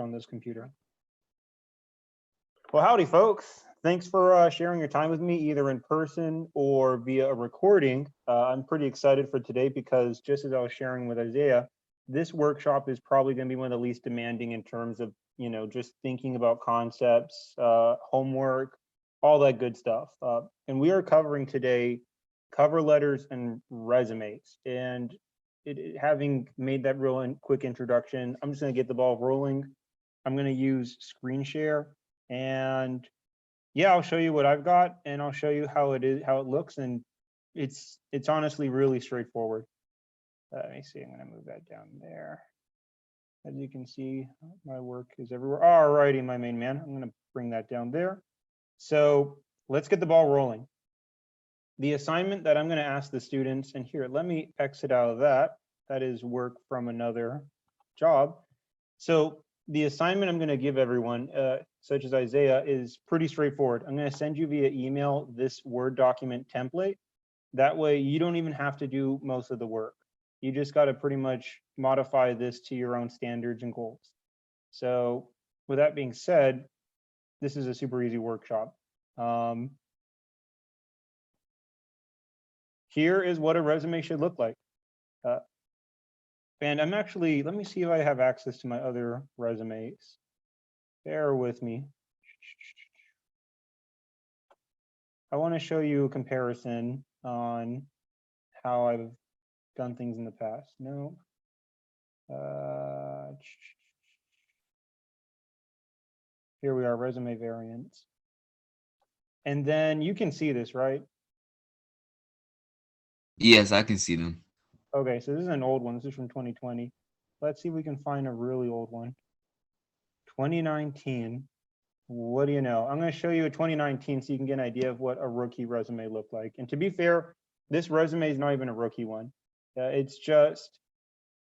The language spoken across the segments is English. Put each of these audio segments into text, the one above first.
on this computer. Well, howdy, folks. Thanks for sharing your time with me, either in person or via a recording. I'm pretty excited for today because just as I was sharing with Isaiah, this workshop is probably going to be one of the least demanding in terms of, just thinking about concepts, homework, all that good stuff. And we are covering today cover letters and resumes. And having made that real quick introduction, I'm just going to get the ball rolling. I'm going to use screen share, and yeah, I'll show you what I've got, and I'll show you how it looks, and it's honestly really straightforward. Let me see. I'm going to move that down there. As you can see, my work is everywhere. All righty, my main man. I'm going to bring that down there. So let's get the ball rolling. The assignment that I'm going to ask the students, and here, let me exit out of that. That is work from another job. So the assignment I'm going to give everyone, such as Isaiah, is pretty straightforward. I'm going to send you via email this Word document template. That way you don't even have to do most of the work. You just got to pretty much modify this to your own standards and goals. So with that being said, this is a super easy workshop. Here is what a resume should look like. And I'm actually, let me see if I have access to my other resumes. Bear with me. I want to show you a comparison on how I've done things in the past. No. Here we are, resume variants. And then you can see this, right? Yes, I can see them. Okay, so this is an old one. This is from 2020. Let's see if we can find a really old one. 2019. What do you know? I'm going to show you a 2019 so you can get an idea of what a rookie resume looked like. And to be fair, this resume is not even a rookie one. It's just,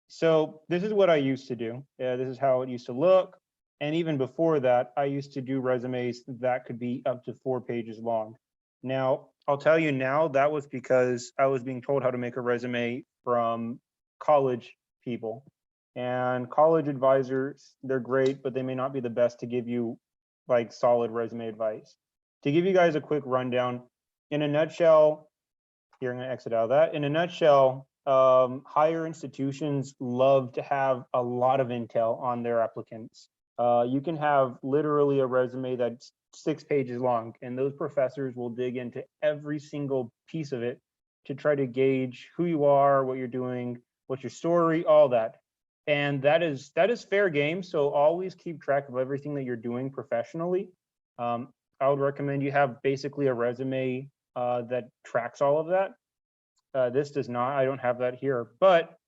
so this is what I used to do. This is how it used to look. And even before that, I used to do resumes that could be up to 4 pages long. Now, I'll tell you now, that was because I was being told how to make a resume from college people. And college advisors, they're great, but they may not be the best to give you like solid resume advice. To give you guys a quick rundown, in a nutshell, here I'm going to exit out of that. In a nutshell, higher institutions love to have a lot of intel on their applicants. You can have literally a resume that's 6 pages long, and those professors will dig into every single piece of it to try to gauge who you are, what you're doing, what's your story, all that. And that is fair game. So always keep track of everything that you're doing professionally. I would recommend you have basically a resume that tracks all of that. This does not, I don't have that here, but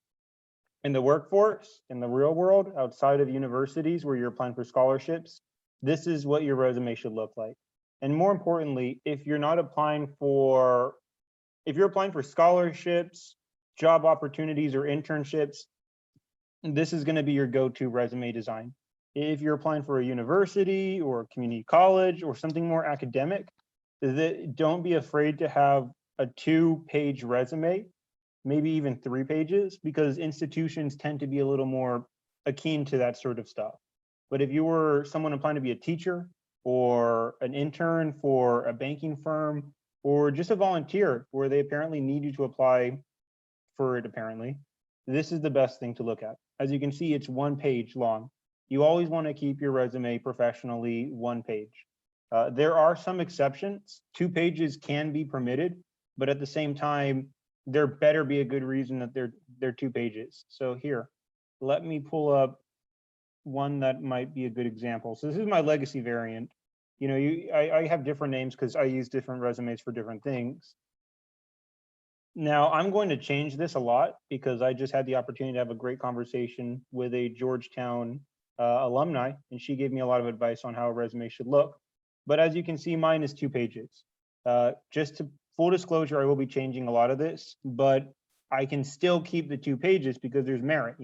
in the workforce, in the real world, outside of universities where you're applying for scholarships, this is what your resume should look like. And more importantly, if you're applying for scholarships, job opportunities, or internships, this is going to be your go-to resume design. If you're applying for a university or a community college or something more academic, don't be afraid to have a 2-page resume, maybe even 3 pages, because institutions tend to be a little more akin to that sort of stuff. But if you were someone applying to be a teacher or an intern for a banking firm or just a volunteer where they apparently need you to apply for it, apparently, this is the best thing to look at. As you can see, it's 1 page long. You always want to keep your resume professionally 1 page. There are some exceptions. 2 pages can be permitted, but at the same time, there better be a good reason that they're 2 pages. So here, let me pull up one that might be a good example. So this is my legacy variant. I have different names because I use different resumes for different things. Now, I'm going to change this a lot because I just had the opportunity to have a great conversation with a Georgetown alumni, and she gave me a lot of advice on how a resume should look. But as you can see, mine is 2 pages. Just to full disclosure, I will be changing a lot of this, but I can still keep the 2 pages because there's merit,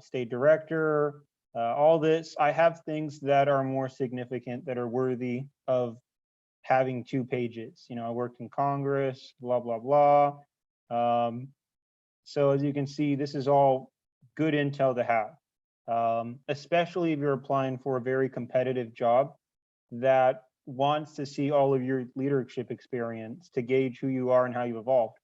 state director, all this. I have things that are more significant that are worthy of having 2 pages. I worked in Congress, blah, blah, blah. So as you can see, this is all good intel to have. especially if you're applying for a very competitive job that wants to see all of your leadership experience to gauge who you are and how you've evolved.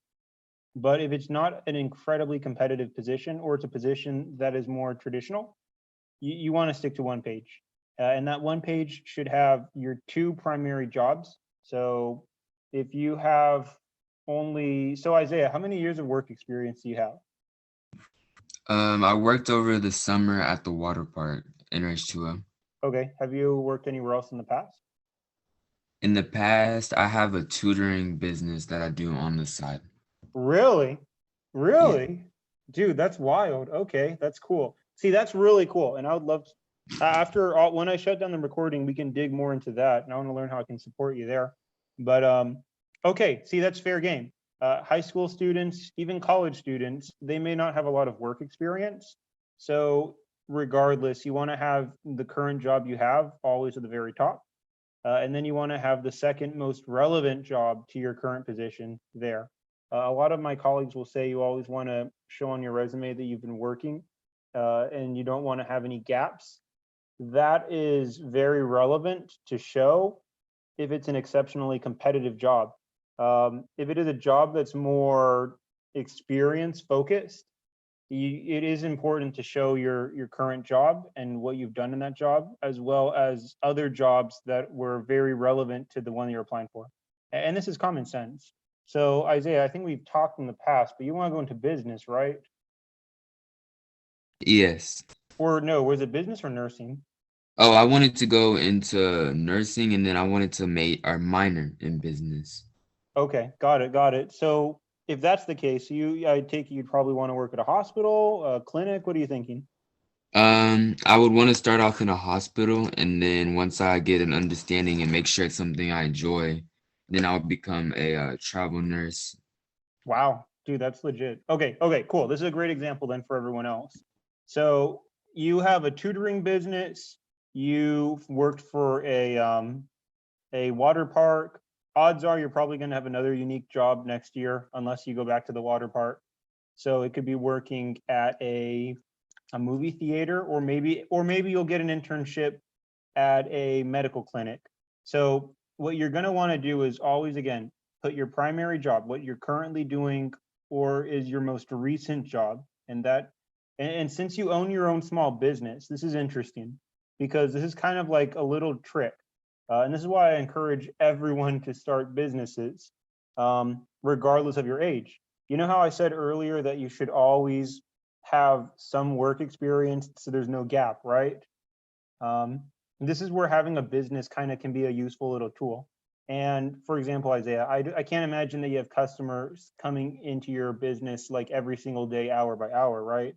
But if it's not an incredibly competitive position, or it's a position that is more traditional, you want to stick to one page. And that one page should have your two primary jobs. So if you have only, so Isaiah, how many years of work experience do you have? I worked over the summer at the water park in H2O. Okay. Have you worked anywhere else in the past? In the past, I have a tutoring business that I do on the side. Really? Yeah. Really? Dude, that's wild. Okay, that's cool. See, that's really cool. And I would love to, after all, when I shut down the recording, we can dig more into that. And I want to learn how I can support you there. But okay, see, that's fair game. High school students, even college students, they may not have a lot of work experience. So regardless, you want to have the current job you have always at the very top. And then you want to have the second most relevant job to your current position there. A lot of my colleagues will say you always want to show on your resume that you've been working, and you don't want to have any gaps. That is very relevant to show if it's an exceptionally competitive job. If it is a job that's more experience focused, it is important to show your current job and what you've done in that job, as well as other jobs that were very relevant to the one you're applying for. And this is common sense. So Isaiah, I think we've talked in the past, but you want to go into business, right? Yes. Or no, was it business or nursing? Oh, I wanted to go into nursing and then I wanted to make our minor in business. Okay, got it, got it. So if that's the case, I take it you'd probably want to work at a hospital, a clinic. What are you thinking? I would want to start off in a hospital, and then once I get an understanding and make sure it's something I enjoy, then I'll become a travel nurse. Wow, dude, that's legit. Okay, okay, cool. This is a great example then for everyone else. So you have a tutoring business, you've worked for a water park. Odds are you're probably going to have another unique job next year unless you go back to the water park. So it could be working at a movie theater, or maybe you'll get an internship at a medical clinic. So what you're going to want to do is always, again, put your primary job, what you're currently doing, or is your most recent job. And since you own your own small business, this is interesting because this is kind of like a little trick. And this is why I encourage everyone to start businesses, regardless of your age. You know how I said earlier that you should always have some work experience so there's no gap, right? Um, this is where having a business kind of can be a useful little tool. And for example, Isaiah, I can't imagine that you have customers coming into your business like every single day, hour by hour, right?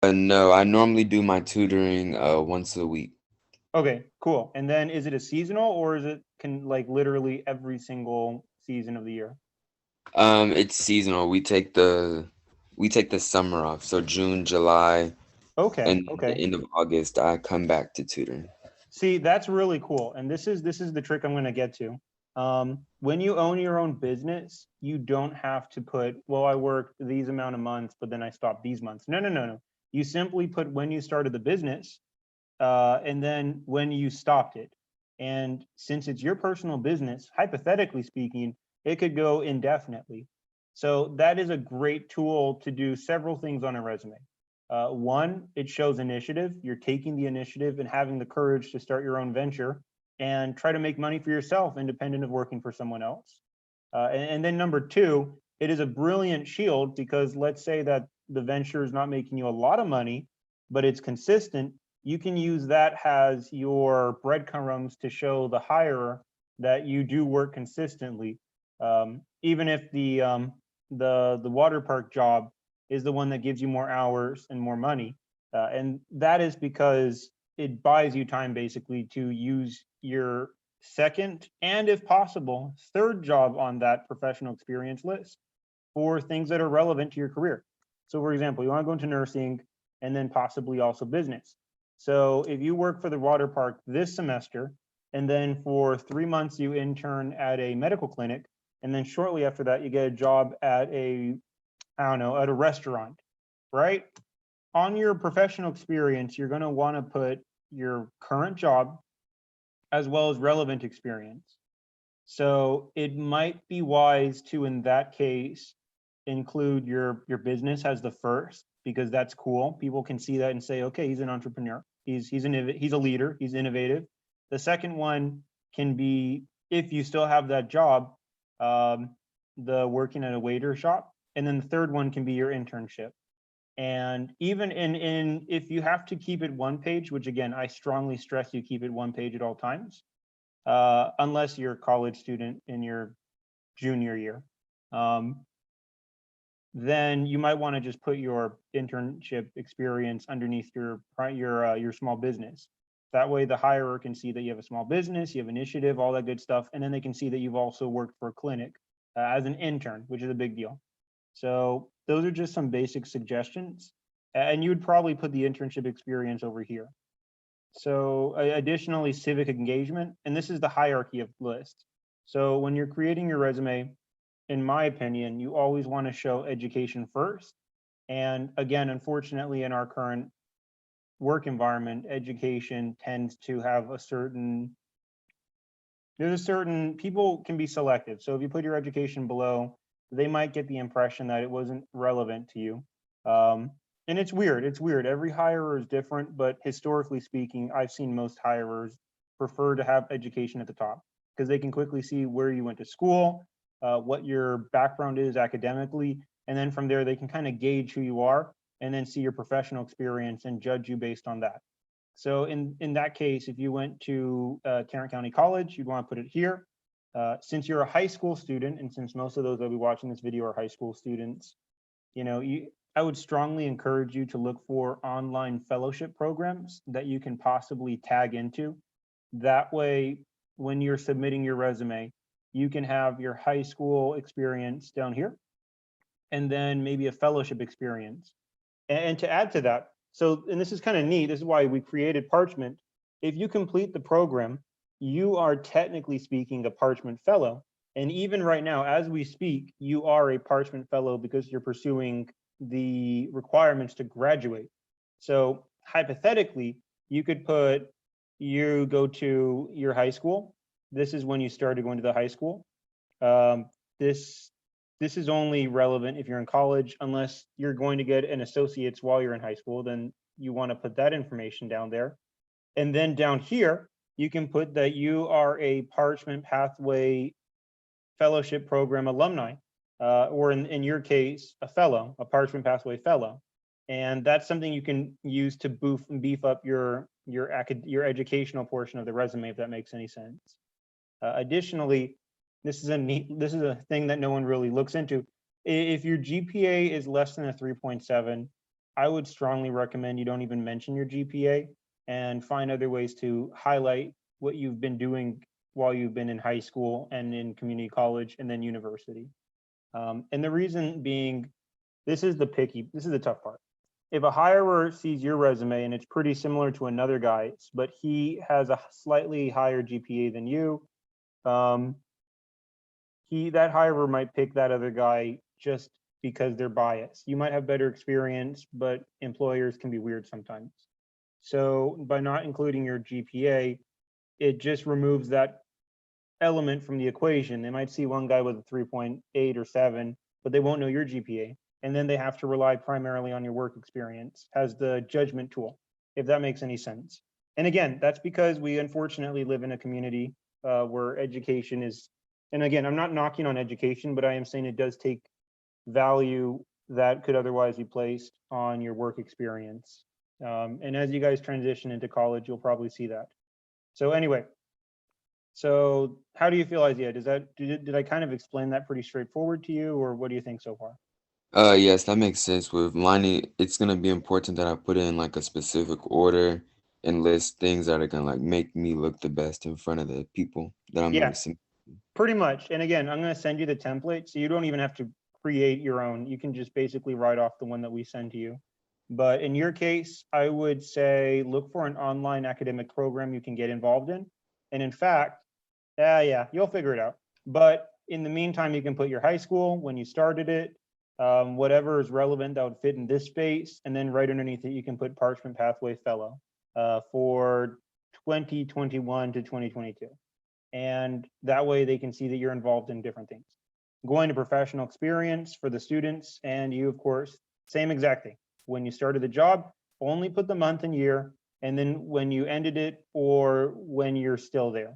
No, I normally do my tutoring once a week. Okay, cool. And then is it a seasonal, or is it can like literally every single season of the year? It's seasonal. We take the summer off, so June, July, Okay, and the okay. end of August I come back to tutoring. See, that's really cool. And this is the trick I'm going to get to. When you own your own business, you don't have to put, well, I worked these amount of months, but then I stopped these months. No, no, no, no. You simply put when you started the business, and then when you stopped it. And since it's your personal business, hypothetically speaking, it could go indefinitely. So that is a great tool to do several things on a resume. One, it shows initiative. You're taking the initiative and having the courage to start your own venture and try to make money for yourself, independent of working for someone else. And then number two, it is a brilliant shield because let's say that the venture is not making you a lot of money, but it's consistent. You can use that as your breadcrumbs to show the hirer that you do work consistently, even if the water park job is the one that gives you more hours and more money. And that is because it buys you time basically to use your second and, if possible, third job on that professional experience list for things that are relevant to your career. So, for example, you want to go into nursing and then possibly also business. So, if you work for the water park this semester, and then for 3 months you intern at a medical clinic, and then shortly after that you get a job at I don't know, at a restaurant, right? on your professional experience, you're going to want to put your current job as well as relevant experience. So it might be wise to, in that case, include your business as the first, because that's cool. People can see that and say, okay, he's an entrepreneur. He's a leader. He's innovative. The second one can be, if you still have that job, the working at a waiter shop, and then the third one can be your internship. And even in if you have to keep it one page, which again I strongly stress you keep it one page at all times, unless you're a college student in your junior year. Then you might want to just put your internship experience underneath your small business. That way the hirer can see that you have a small business, you have initiative, all that good stuff, and then they can see that you've also worked for a clinic as an intern, which is a big deal. So those are just some basic suggestions, and you would probably put the internship experience over here. So additionally, civic engagement, and this is the hierarchy of list. So when you're creating your resume, in my opinion, you always want to show education first. And again, unfortunately, in our current work environment, education tends to have people can be selective. So if you put your education below, they might get the impression that it wasn't relevant to you. And it's weird. Every hirer is different, but historically speaking, I've seen most hirers prefer to have education at the top because they can quickly see where you went to school, what your background is academically, and then from there they can kind of gauge who you are and then see your professional experience and judge you based on that. So in that case, if you went to Tarrant County College, you'd want to put it here. Since you're a high school student, and since most of those that'll be watching this video are high school students, I would strongly encourage you to look for online fellowship programs that you can possibly tag into. That way, when you're submitting your resume, you can have your high school experience down here, and then maybe a fellowship experience. And to add to that, and this is kind of neat, this is why we created Parchment. If you complete the program, you are technically speaking a Parchment Fellow. And even right now, as we speak, you are a Parchment Fellow because you're pursuing the requirements to graduate. So hypothetically, you could you go to your high school. This is when you started going to the high school. This is only relevant if you're in college, unless you're going to get an associate's while you're in high school, then you want to put that information down there. And then down here, you can put that you are a Parchment Pathway Fellowship Program alumni, or in your case, a Parchment Pathway Fellow. And that's something you can use to beef up your educational portion of the resume, if that makes any sense. Additionally, this is a thing that no one really looks into. If your GPA is less than a 3.7, I would strongly recommend you don't even mention your GPA and find other ways to highlight what you've been doing while you've been in high school and in community college and then university. And the reason being, this is the tough part. If a hirer sees your resume and it's pretty similar to another guy's, but he has a slightly higher GPA than you, that hirer might pick that other guy just because they're biased. You might have better experience, but employers can be weird sometimes. So by not including your GPA, it just removes that element from the equation. They might see one guy with a 3.8 or 7, but they won't know your GPA. And then they have to rely primarily on your work experience as the judgment tool, if that makes any sense. And again, that's because we unfortunately live in a community where education is, and again, I'm not knocking on education, but I am saying it does take value that could otherwise be placed on your work experience. And as you guys transition into college, you'll probably see that. So anyway, so how do you feel, Isaiah? Did I kind of explain that pretty straightforward to you, or what do you think so far? Yes, that makes sense. With lining, it's gonna be important that I put in like a specific order and list things that are gonna like make me look the best in front of the people that I'm Yeah, gonna see. pretty much. And again, I'm going to send you the template, so you don't even have to create your own. You can just basically write off the one that we send to you. But in your case, I would say look for an online academic program you can get involved in. And in fact, yeah, you'll figure it out. But in the meantime, you can put your high school, when you started it, whatever is relevant that would fit in this space, and then right underneath it, you can put Parchment Pathway Fellow for 2021 to 2022. And that way they can see that you're involved in different things. Going to professional experience for the students, and you, of course, same exact thing. When you started the job, only put the month and year, and then when you ended it or when you're still there,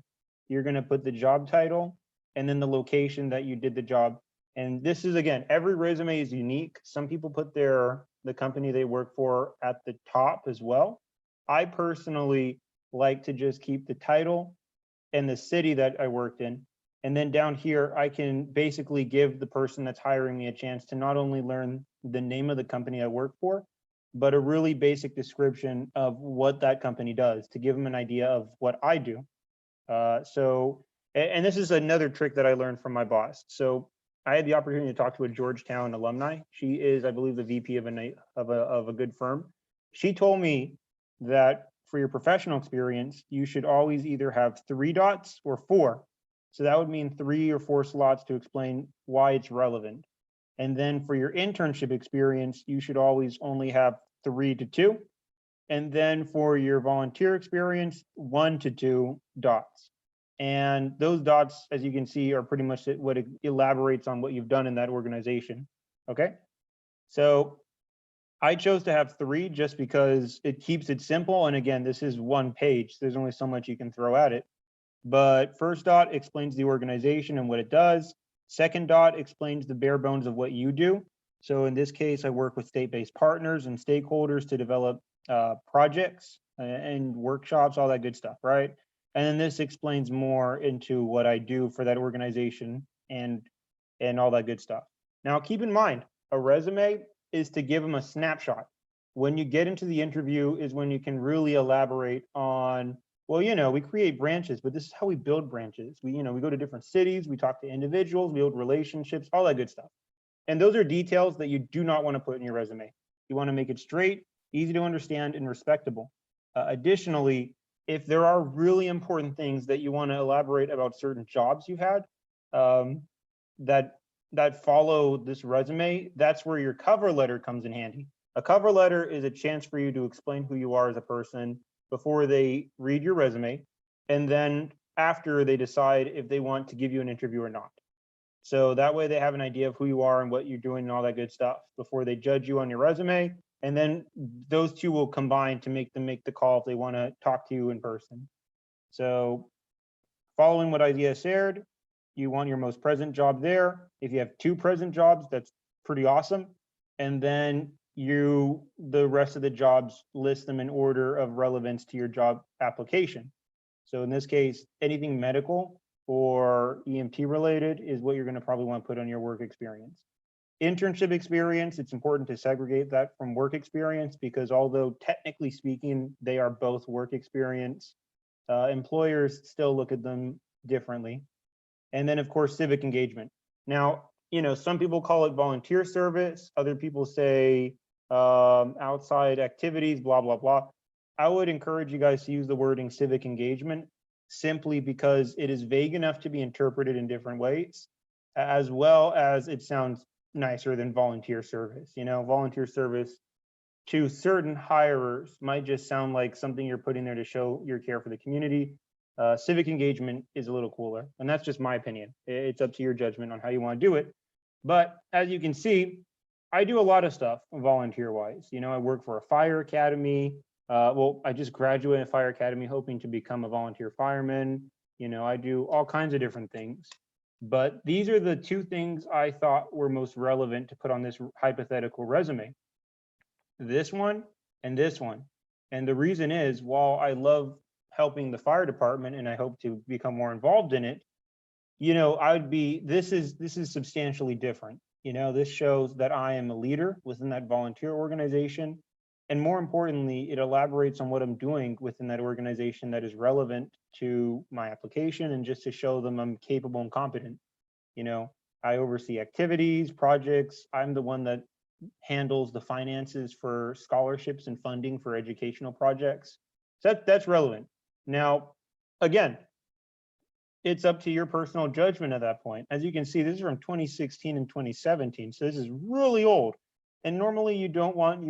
you're going to put the job title and then the location that you did the job. And this is, again, every resume is unique. Some people put the company they work for at the top as well. I personally like to just keep the title and the city that I worked in. And then down here, I can basically give the person that's hiring me a chance to not only learn the name of the company I work for, but a really basic description of what that company does to give them an idea of what I do. And this is another trick that I learned from my boss. So I had the opportunity to talk to a Georgetown alumni. She is, I believe, the VP of a good firm. She told me that for your professional experience, you should always either have 3 dots or 4. So that would mean 3 or 4 slots to explain why it's relevant. And then for your internship experience, you should always only have 3 to 2. And then for your volunteer experience, 1 to 2 dots. And those dots, as you can see, are pretty much what it elaborates on what you've done in that organization. Okay. So I chose to have 3 just because it keeps it simple. And again, this is 1 page. There's only so much you can throw at it. But first dot explains the organization and what it does. Second dot explains the bare bones of what you do. So in this case, I work with state-based partners and stakeholders to develop projects and workshops, all that good stuff, right? And then this explains more into what I do for that organization and all that good stuff. Now, keep in mind, a resume is to give them a snapshot. When you get into the interview is when you can really elaborate on, well, we create branches, but this is how we build branches. We go to different cities, we talk to individuals, we build relationships, all that good stuff. And those are details that you do not want to put in your resume. You want to make it straight, easy to understand, and respectable. Additionally, if there are really important things that you want to elaborate about certain jobs you've had that follow this resume, that's where your cover letter comes in handy. A cover letter is a chance for you to explain who you are as a person before they read your resume, and then after they decide if they want to give you an interview or not. So that way they have an idea of who you are and what you're doing and all that good stuff before they judge you on your resume. And then those two will combine to make them make the call if they want to talk to you in person. So following what Isaiah shared, you want your most present job there. If you have 2 present jobs, that's pretty awesome. And then the rest of the jobs, list them in order of relevance to your job application. So in this case, anything medical or EMT related is what you're going to probably want to put on your work experience. Internship experience, it's important to segregate that from work experience because although technically speaking, they are both work experience, employers still look at them differently. And then of course, civic engagement. Now, some people call it volunteer service. Other people say outside activities, blah, blah, blah. I would encourage you guys to use the wording civic engagement simply because it is vague enough to be interpreted in different ways, as well as it sounds nicer than volunteer service. Volunteer service to certain hirers might just sound like something you're putting there to show your care for the community. Civic engagement is a little cooler, and that's just my opinion. It's up to your judgment on how you want to do it. But as you can see, I do a lot of stuff volunteer-wise. I work for a fire academy. I just graduated fire academy hoping to become a volunteer fireman. I do all kinds of different things. But these are the 2 things I thought were most relevant to put on this hypothetical resume. This one and this one. And the reason is, while I love helping the fire department and I hope to become more involved in it, this is substantially different. This shows that I am a leader within that volunteer organization. And more importantly, it elaborates on what I'm doing within that organization that is relevant to my application and just to show them I'm capable and competent. I oversee activities, projects. I'm the one that handles the finances for scholarships and funding for educational projects. So that's relevant. Now, again, it's up to your personal judgment at that point. As you can see, this is from 2016 and 2017, so this is really old. And normally you don't want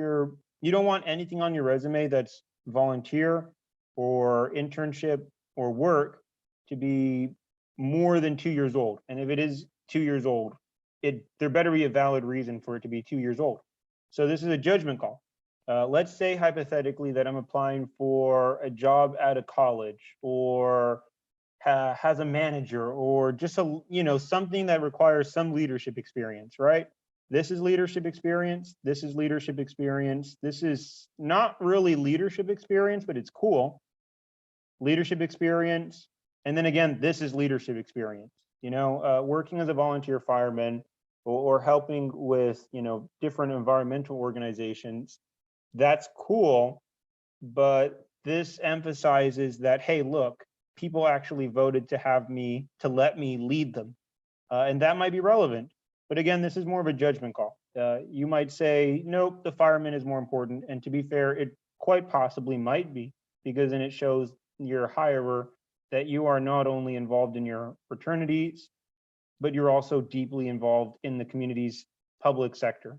anything on your resume that's volunteer or internship or work to be more than 2 years old. And if it is 2 years old, there better be a valid reason for it to be 2 years old. So this is a judgment call. Let's say hypothetically that I'm applying for a job at a college, or has a manager, or just something that requires some leadership experience, right? This is leadership experience. This is leadership experience. This is not really leadership experience, but it's cool. Leadership experience. And then again, this is leadership experience. Working as a volunteer fireman, or helping with, different environmental organizations. That's cool. But this emphasizes that, hey, look, people actually voted to let me lead them. And that might be relevant. But again, this is more of a judgment call. You might say, nope, the fireman is more important. And to be fair, it quite possibly might be, because then it shows your hirer that you are not only involved in your fraternities, but you're also deeply involved in the community's public sector.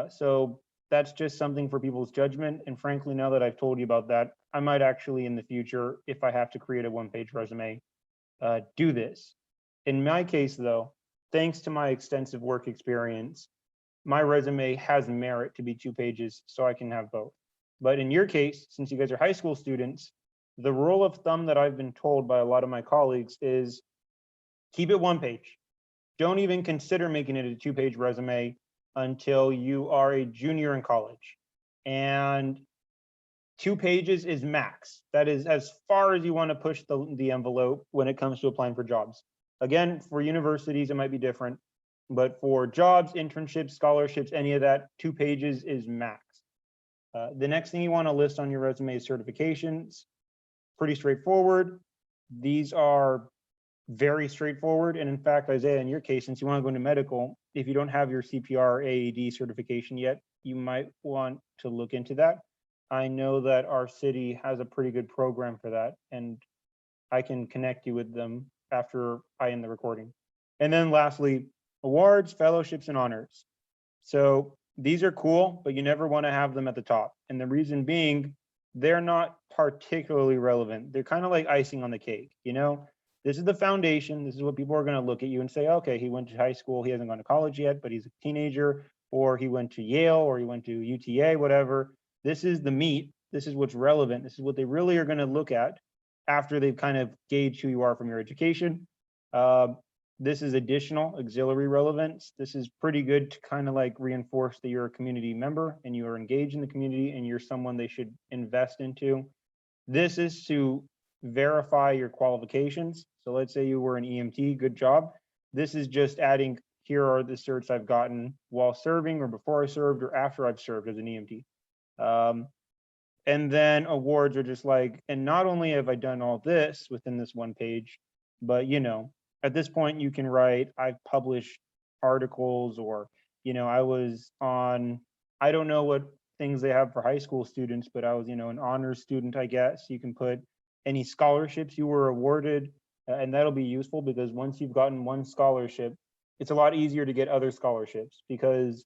So that's just something for people's judgment. And frankly, now that I've told you about that, I might actually in the future, if I have to create a one-page resume, do this. In my case, though, thanks to my extensive work experience, my resume has merit to be 2 pages, so I can have both. But in your case, since you guys are high school students, the rule of thumb that I've been told by a lot of my colleagues is keep it 1 page. Don't even consider making it a 2-page resume until you are a junior in college. And 2 pages is max. That is as far as you want to push the envelope when it comes to applying for jobs. Again, for universities, it might be different. But for jobs, internships, scholarships, any of that, 2 pages is max. The next thing you want to list on your resume is certifications. Pretty straightforward. These are very straightforward. And in fact, Isaiah, in your case, since you want to go into medical, if you don't have your CPR AED certification yet, you might want to look into that. I know that our city has a pretty good program for that, and I can connect you with them after I end the recording. And then lastly, awards, fellowships, and honors. So these are cool, but you never want to have them at the top. And the reason being, they're not particularly relevant. They're kind of like icing on the cake, This is the foundation. This is what people are going to look at you and say, okay, he went to high school. He hasn't gone to college yet, but he's a teenager, or he went to Yale, or he went to UTA, whatever. This is the meat. This is what's relevant. This is what they really are going to look at after they've kind of gauged who you are from your education. This is additional auxiliary relevance. This is pretty good to kind of like reinforce that you're a community member and you are engaged in the community and you're someone they should invest into. This is to verify your qualifications. So let's say you were an EMT, good job. This is just adding, here are the certs I've gotten while serving, or before I served, or after I've served as an EMT. And then awards are just like, and not only have I done all this within this 1 page, but at this point you can write, I've published articles, or I was on, I don't know what things they have for high school students, but I was an honors student, I guess. You can put any scholarships you were awarded, and that'll be useful, because once you've gotten one scholarship, it's a lot easier to get other scholarships, because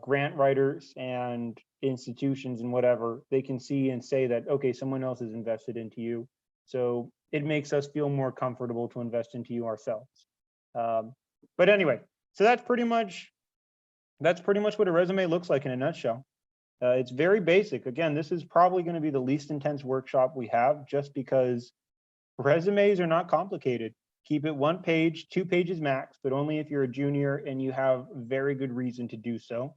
grant writers and institutions and whatever, they can see and say that, okay, someone else is invested into you. So it makes us feel more comfortable to invest into you ourselves. But anyway, so that's pretty much what a resume looks like in a nutshell. It's very basic. Again, this is probably going to be the least intense workshop we have, just because resumes are not complicated. Keep it 1 page, 2 pages max, but only if you're a junior and you have very good reason to do so.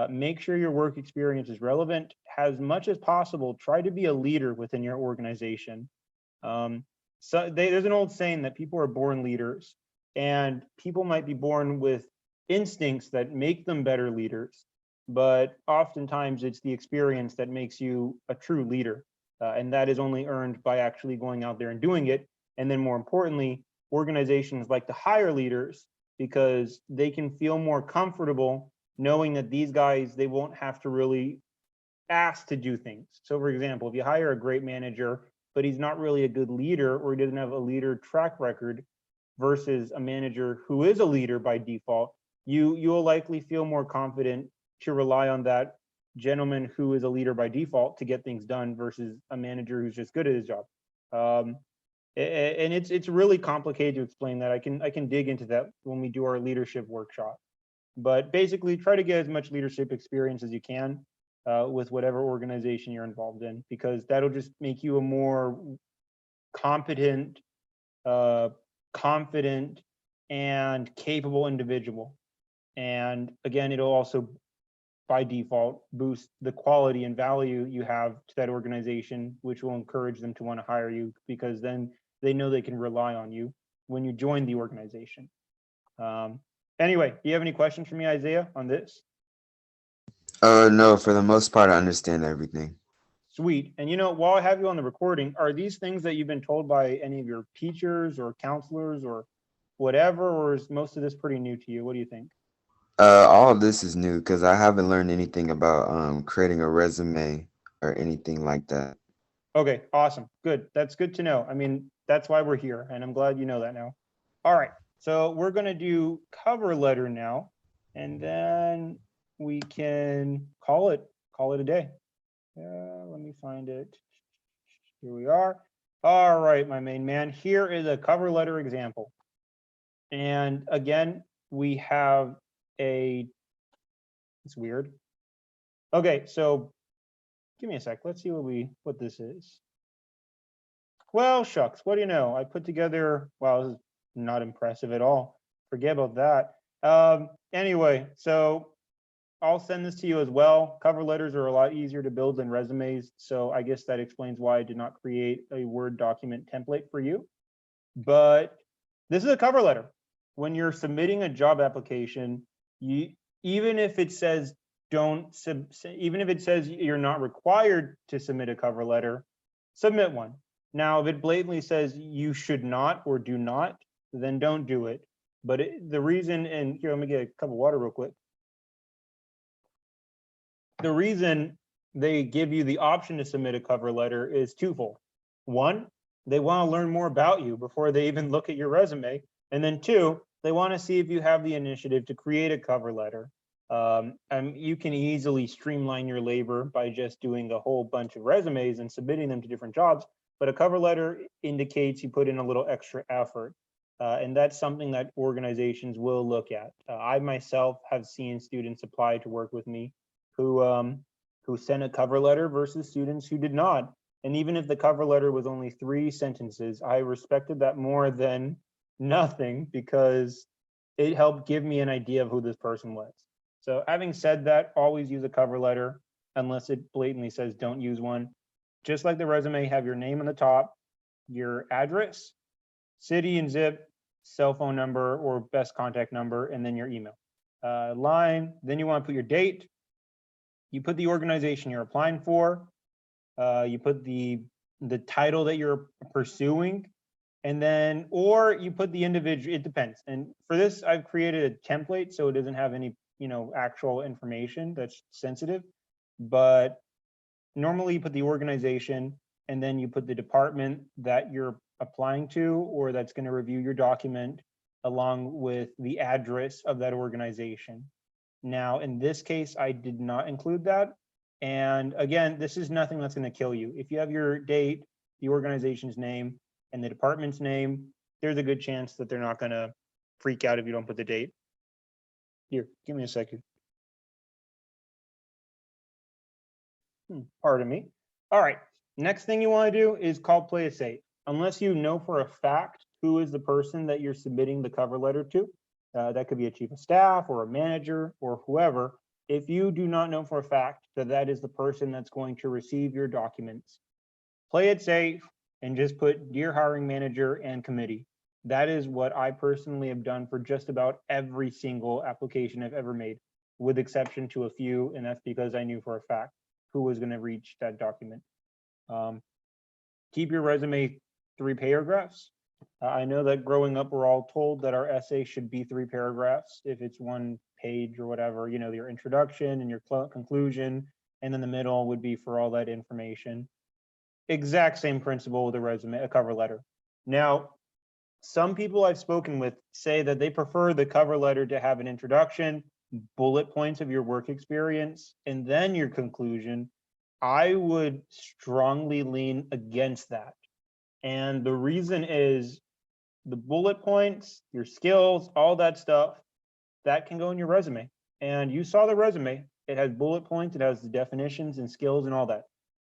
Make sure your work experience is relevant. As much as possible, try to be a leader within your organization. There's an old saying that people are born leaders, and people might be born with instincts that make them better leaders, but oftentimes it's the experience that makes you a true leader. And that is only earned by actually going out there and doing it. And then more importantly, organizations like to hire leaders because they can feel more comfortable knowing that these guys, they won't have to really ask to do things. So for example, if you hire a great manager but he's not really a good leader, or he doesn't have a leader track record versus a manager who is a leader by default, you'll likely feel more confident to rely on that gentleman who is a leader by default to get things done versus a manager who's just good at his job. Um, and it's really complicated to explain that. I can dig into that when we do our leadership workshop. But basically, try to get as much leadership experience as you can with whatever organization you're involved in, because that'll just make you a more competent, uh, confident, and capable individual. And again, it'll also, by default, boost the quality and value you have to that organization, which will encourage them to want to hire you, because then they know they can rely on you when you join the organization. Um, anyway, do you have any questions for me, Isaiah, on this? No, for the most part, I understand everything. Sweet. And while I have you on the recording, are these things that you've been told by any of your teachers or counselors or whatever, or is most of this pretty new to you? What do you think? All of this is new because I haven't learned anything about creating a resume or anything like that. Okay, awesome. Good. That's good to know. I mean, that's why we're here, and I'm glad you know that now. All right. So we're going to do cover letter now, and then we can call it a day. Let me find it. Here we are. All right, my main man. Here is a cover letter example. And again, we have it's weird. Okay, so give me a sec. Let's see what this is. Well, shucks, what do you know? I put together, wow, this is not impressive at all. Forget about that. Anyway, so I'll send this to you as well. Cover letters are a lot easier to build than resumes. So I guess that explains why I did not create a Word document template for you. But this is a cover letter. When you're submitting a job application, even if it says even if it says you're not required to submit a cover letter, submit one. Now, if it blatantly says you should not or do not, then don't do it. But the reason, and here, let me get a cup of water real quick. The reason they give you the option to submit a cover letter is twofold. One, they want to learn more about you before they even look at your resume. And then two, they want to see if you have the initiative to create a cover letter. And you can easily streamline your labor by just doing a whole bunch of resumes and submitting them to different jobs. But a cover letter indicates you put in a little extra effort. And that's something that organizations will look at. I myself have seen students apply to work with me who sent a cover letter versus students who did not. And even if the cover letter was only 3 sentences, I respected that more than nothing, because it helped give me an idea of who this person was. So having said that, always use a cover letter unless it blatantly says don't use one. Just like the resume, have your name on the top, your address, city and zip, cell phone number or best contact number, and then your email. Line, then you want to put your date. You put the organization you're applying for. You put the title that you're pursuing, and then, or you put the individual, it depends. And for this, I've created a template so it doesn't have any, actual information that's sensitive. But normally you put the organization, and then you put the department that you're applying to or that's going to review your document, along with the address of that organization. Now, in this case, I did not include that. And again, this is nothing that's going to kill you. If you have your date, the organization's name, and the department's name, there's a good chance that they're not going to freak out if you don't put the date. Here, give me a second. Pardon me. All right. Next thing you want to do is call play it safe. Unless you know for a fact who is the person that you're submitting the cover letter to, that could be a chief of staff or a manager or whoever. If you do not know for a fact that that is the person that's going to receive your documents, play it safe and just put dear hiring manager and committee. That is what I personally have done for just about every single application I've ever made, with exception to a few, and that's because I knew for a fact who was going to reach that document. Keep your resume 3 paragraphs. I know that growing up, we're all told that our essay should be 3 paragraphs. If it's 1 page or whatever, your introduction and your conclusion, and then the middle would be for all that information. Exact same principle with a resume, a cover letter. Now, some people I've spoken with say that they prefer the cover letter to have an introduction, bullet points of your work experience, and then your conclusion. I would strongly lean against that. And the reason is the bullet points, your skills, all that stuff, that can go in your resume. And you saw the resume, it has bullet points, it has the definitions and skills and all that.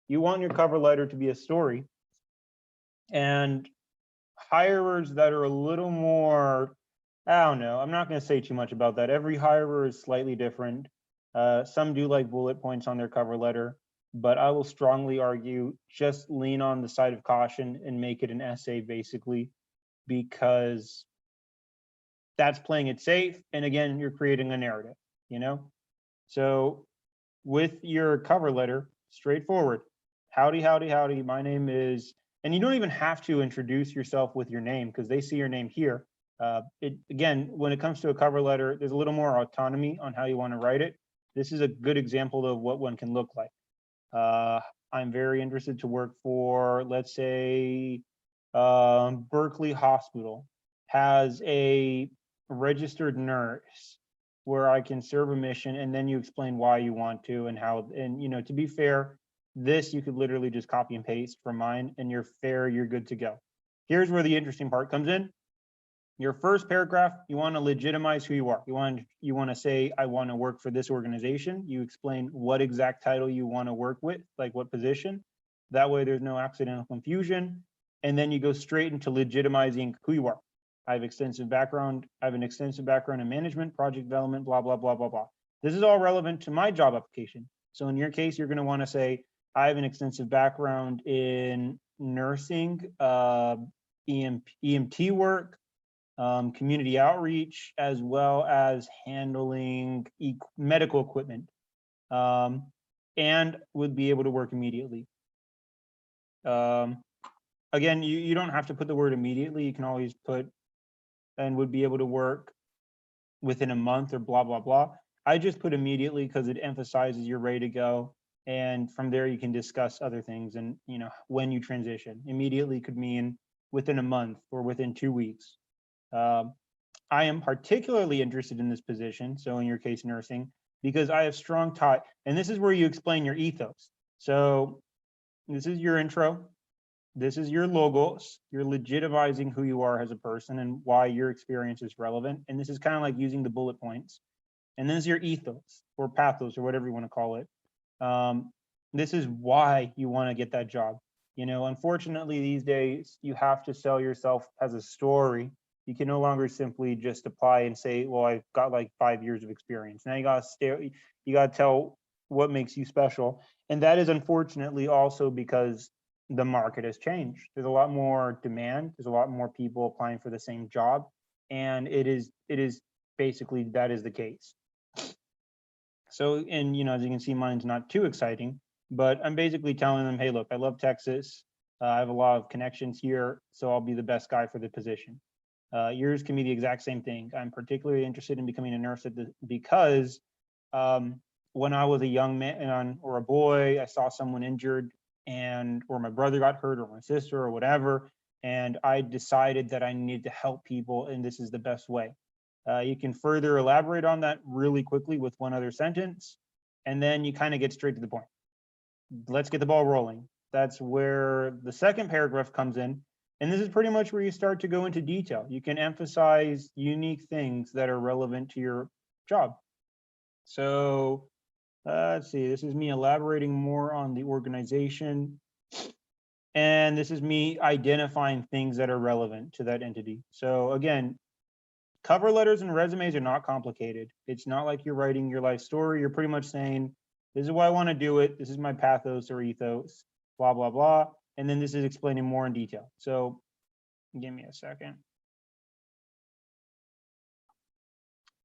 You want your cover letter to be a story. And hirers that are a little more, I don't know, I'm not going to say too much about that. Every hirer is slightly different. Some do like bullet points on their cover letter, but I will strongly argue just lean on the side of caution and make it an essay basically, because that's playing it safe. And again, you're creating a narrative, you know? So with your cover letter, straightforward. Howdy, howdy, howdy. My name is, and you don't even have to introduce yourself with your name because they see your name here. Again, when it comes to a cover letter, there's a little more autonomy on how you want to write it. This is a good example of what one can look like. I'm very interested to work for, let's say, Berkeley Hospital has a registered nurse where I can serve a mission, and then you explain why you want to and how, and to be fair, this you could literally just copy and paste from mine and you're fair, you're good to go. Here's where the interesting part comes in. Your first paragraph, you want to legitimize who you are. You want to say, I want to work for this organization. You explain what exact title you want to work with, like what position. That way there's no accidental confusion. And then you go straight into legitimizing who you are. I have an extensive background in management, project development, blah, blah, blah, blah, blah. This is all relevant to my job application. So in your case, you're going to want to say, I have an extensive background in nursing, EMT work, community outreach, as well as handling medical equipment, and would be able to work immediately. Again, you don't have to put the word immediately. You can always put, and would be able to work within a month or blah, blah, blah. I just put immediately because it emphasizes you're ready to go. And from there, you can discuss other things and, when you transition. Immediately could mean within a month or within 2 weeks. I am particularly interested in this position, so in your case, nursing, because I have strong tie, and this is where you explain your ethos. So this is your intro. This is your logos. You're legitimizing who you are as a person and why your experience is relevant. And this is kind of like using the bullet points. And this is your ethos or pathos or whatever you want to call it. This is why you want to get that job. Unfortunately, these days, you have to sell yourself as a story. You can no longer simply just apply and say, well, I've got like 5 years of experience. Now you got to tell what makes you special. And that is unfortunately also because the market has changed. There's a lot more demand. There's a lot more people applying for the same job. And it is basically, that is the case. So, and as you can see, mine's not too exciting, but I'm basically telling them, hey, look, I love Texas. I have a lot of connections here, so I'll be the best guy for the position. Yours can be the exact same thing. I'm particularly interested in becoming a nurse because when I was a young man or a boy, I saw someone injured or my brother got hurt or my sister or whatever, and I decided that I needed to help people, and this is the best way. You can further elaborate on that really quickly with one other sentence, and then you kind of get straight to the point. Let's get the ball rolling. That's where the second paragraph comes in. And this is pretty much where you start to go into detail. You can emphasize unique things that are relevant to your job. So let's see, this is me elaborating more on the organization. And this is me identifying things that are relevant to that entity. So again, cover letters and resumes are not complicated. It's not like you're writing your life story. You're pretty much saying, this is why I want to do it. This is my pathos or ethos, blah, blah, blah. And then this is explaining more in detail. So give me a second.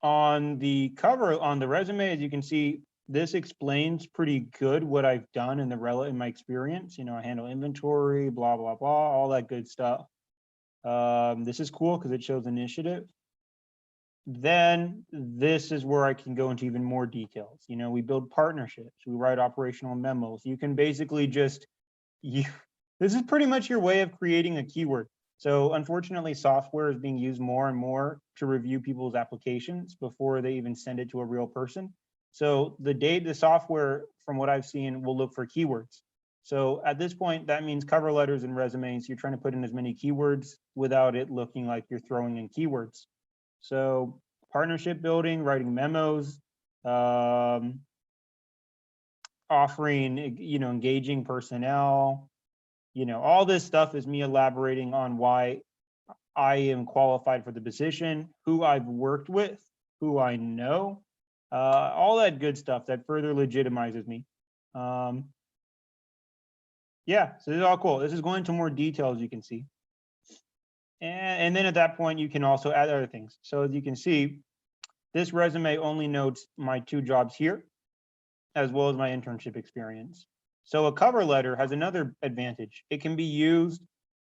On the cover, on the resume, as you can see, this explains pretty good what I've done in my experience. I handle inventory, blah, blah, blah, all that good stuff. This is cool because it shows initiative. Then this is where I can go into even more details. We build partnerships, we write operational memos. You can basically just, This is pretty much your way of creating a keyword. So unfortunately, software is being used more and more to review people's applications before they even send it to a real person. So the software, from what I've seen, will look for keywords. So at this point, that means cover letters and resumes, you're trying to put in as many keywords without it looking like you're throwing in keywords. So partnership building, writing memos, um, offering, engaging personnel, all this stuff is me elaborating on why I am qualified for the position, who I've worked with, who I know, all that good stuff that further legitimizes me. Yeah, so this is all cool. This is going into more detail, as you can see. And then at that point, you can also add other things. So as you can see, this resume only notes my 2 jobs here, as well as my internship experience. So a cover letter has another advantage. It can be used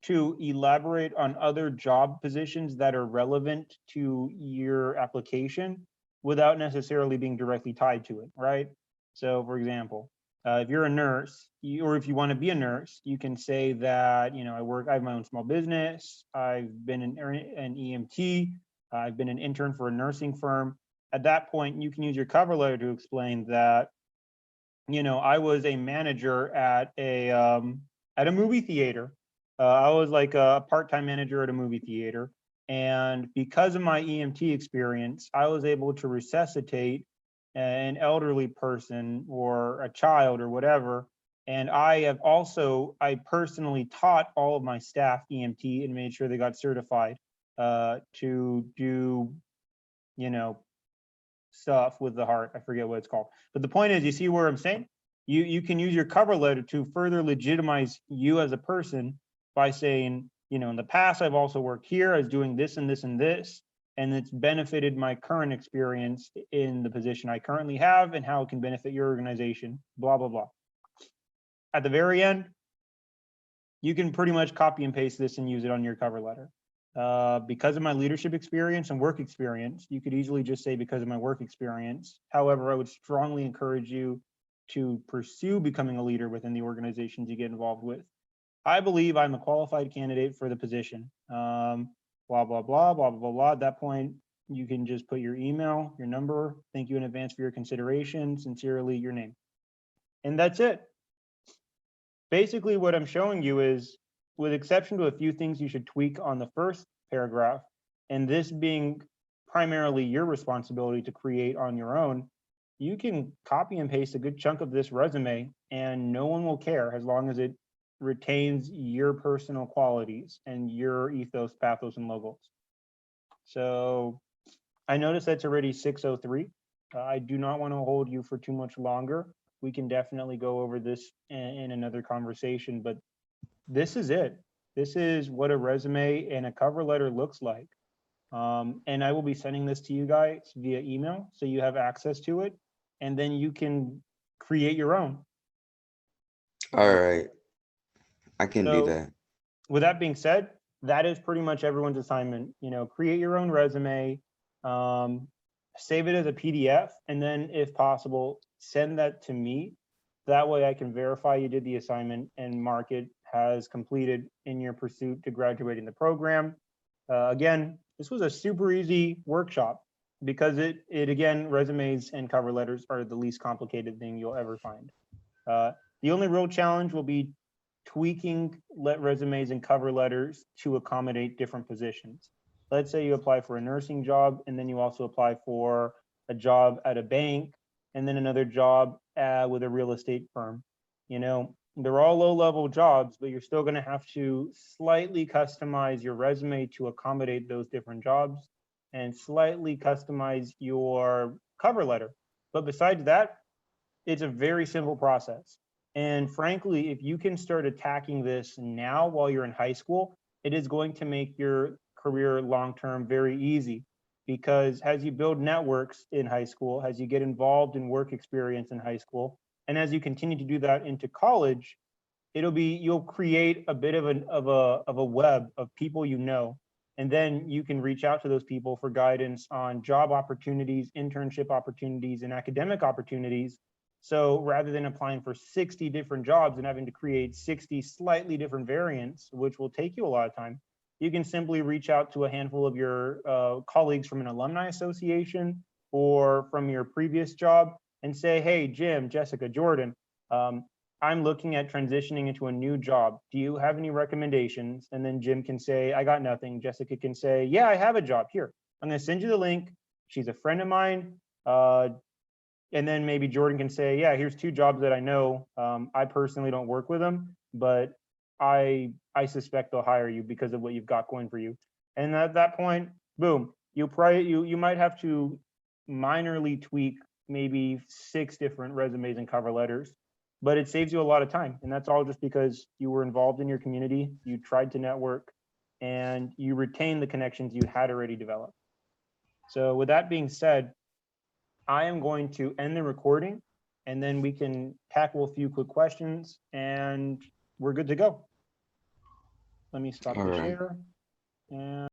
to elaborate on other job positions that are relevant to your application without necessarily being directly tied to it, right? So for example, if you're a nurse, or if you want to be a nurse, you can say that, I have my own small business, I've been an EMT, I've been an intern for a nursing firm. At that point, you can use your cover letter to explain that, I was a manager at a movie theater. I was like a part-time manager at a movie theater. And because of my EMT experience, I was able to resuscitate an elderly person or a child or whatever. And I personally taught all of my staff EMT and made sure they got certified to do, you know, stuff with the heart. I forget what it's called. But the point is, you see where I'm saying? You can use your cover letter to further legitimize you as a person by saying, in the past, I've also worked here, I was doing this and this and this, and it's benefited my current experience in the position I currently have and how it can benefit your organization, blah, blah, blah. At the very end, you can pretty much copy and paste this and use it on your cover letter. Because of my leadership experience and work experience, you could easily just say because of my work experience. However, I would strongly encourage you to pursue becoming a leader within the organizations you get involved with. I believe I'm a qualified candidate for the position. Blah, blah, blah, blah, blah, blah. At that point, you can just put your email, your number, thank you in advance for your consideration, sincerely, your name. And that's it. Basically, what I'm showing you is, with exception to a few things you should tweak on the first paragraph, and this being primarily your responsibility to create on your own, you can copy and paste a good chunk of this resume and no one will care as long as it retains your personal qualities and your ethos, pathos, and logos. So I noticed that's already 6:03. I do not want to hold you for too much longer. We can definitely go over this in another conversation, but this is it. This is what a resume and a cover letter looks like. And I will be sending this to you guys via email, so you have access to it, and then you can create your own. All right, I can do So that. with that being said, that is pretty much everyone's assignment. Create your own resume, save it as a PDF, and then if possible, send that to me. That way I can verify you did the assignment and mark it as completed in your pursuit to graduating the program. Again, this was a super easy workshop because it again, resumes and cover letters are the least complicated thing you'll ever find. The only real challenge will be tweaking resumes and cover letters to accommodate different positions. Let's say you apply for a nursing job and then you also apply for a job at a bank and then another job with a real estate firm. They're all low-level jobs, but you're still going to have to slightly customize your resume to accommodate those different jobs and slightly customize your cover letter. But besides that, it's a very simple process. And frankly, if you can start attacking this now while you're in high school, it is going to make your career long-term very easy, because as you build networks in high school, as you get involved in work experience in high school, and as you continue to do that into college, you'll create a bit of a web of people, and then you can reach out to those people for guidance on job opportunities, internship opportunities, and academic opportunities, So rather than applying for 60 different jobs and having to create 60 slightly different variants, which will take you a lot of time, you can simply reach out to a handful of your colleagues from an alumni association or from your previous job and say, hey, Jim, Jessica, Jordan, I'm looking at transitioning into a new job. Do you have any recommendations? And then Jim can say, I got nothing. Jessica can say, yeah, I have a job. Here, I'm going to send you the link. She's a friend of mine. And then maybe Jordan can say, yeah, here's 2 jobs that I know. I personally don't work with them, but I suspect they'll hire you because of what you've got going for you. And at that point, boom, you might have to minorly tweak maybe 6 different resumes and cover letters, but it saves you a lot of time. And that's all just because you were involved in your community, you tried to network, and you retained the connections you had already developed. So with that being said, I am going to end the recording, and then we can tackle a few quick questions and we're good to go. Let me stop All the right. share. And